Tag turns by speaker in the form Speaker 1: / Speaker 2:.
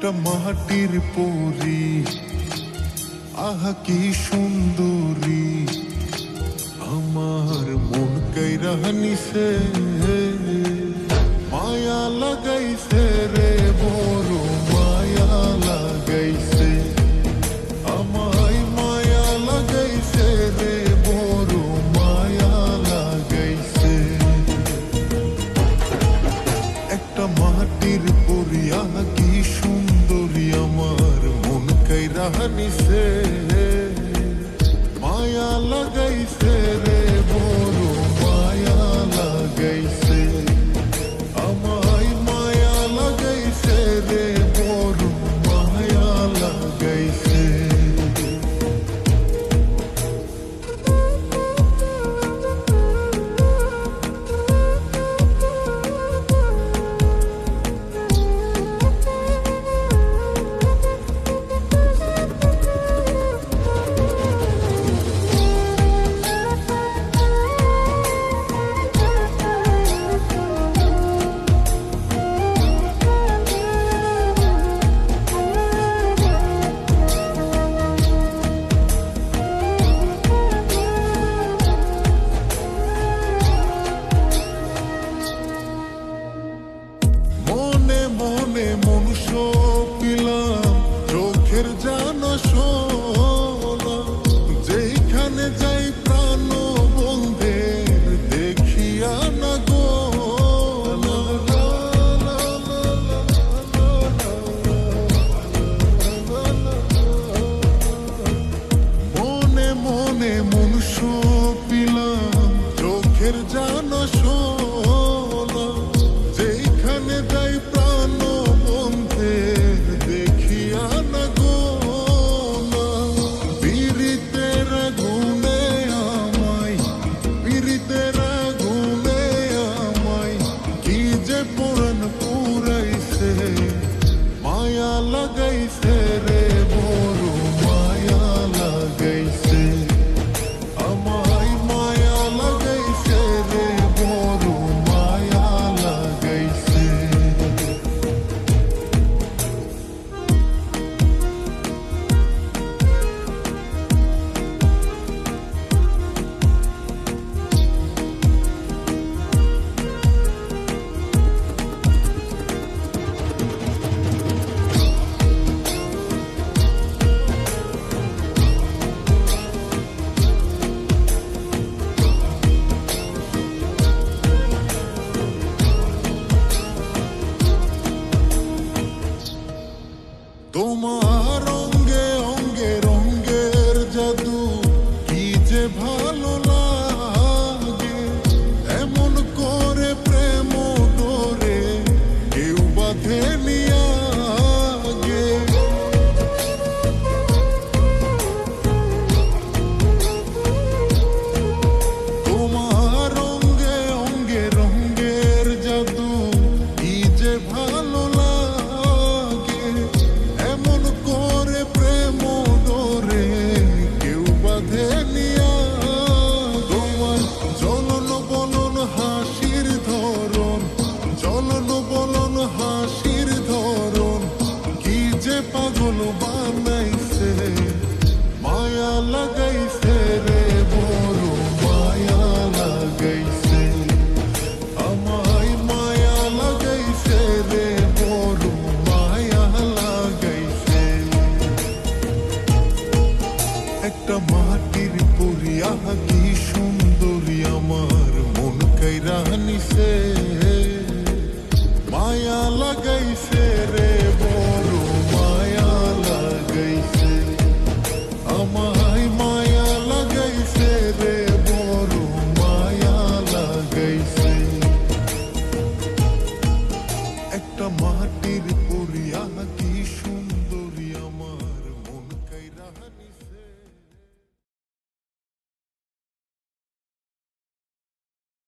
Speaker 1: একটা মাটির পরী, আহা কি সুন্দরী, আমার মন কাইরা নিছে, মায়া লাগাইছে রে, বড় মায়া লাগাইছে, আমায় মায়া লাগাইছে রে, বড় মায়া লাগাইছে। একটা মাটির পরী, আহা কি সুন্দরী, আমার মন কাইরা নিছে, মায়া লাগাইছে রে, বড় মায়া লাগাইছে, আমায় মায়া লাগাইছে রে, বড় মায়া লাগাইছে। মনুষ্য পিলাম চোখের জানা শোনা, যেখানে যাই প্রাণ বন্ধের দেখিয়া না গো, মনে মনে মনুষ্য পিলাম চোখের জানা শোনা, যেখানে যাই প্রাণ দেখিয়া না গো, পীড়িতের গুণে আমায়, পীড়িতের গুণে আমায় কি যে পুরাণ পুরাইছে, মায়া লাগাইছে রে, বড় মায়া লাগাইছে, আমায় মায়া লাগাইছে রে, বড় মায়া লাগাইছে। তোমার অঙ্গে অঙ্গে রঙ্গের জাদু, কি যে ভালো লাগে, এমন করে প্রেম ডোরে কেউ বাঁধে নিয়া গে। তোমার অঙ্গে অঙ্গে রঙ্গের জাদু, কি যে ভালো লাগে, এমন করে প্রেম ডোরে কেউ বাঁধে নিয়া। তোমার চলন বলন হাসির ধরন, চলন বলন হাসির ধরন, কি যে পাগল বানাইছে, মায়া লাগাই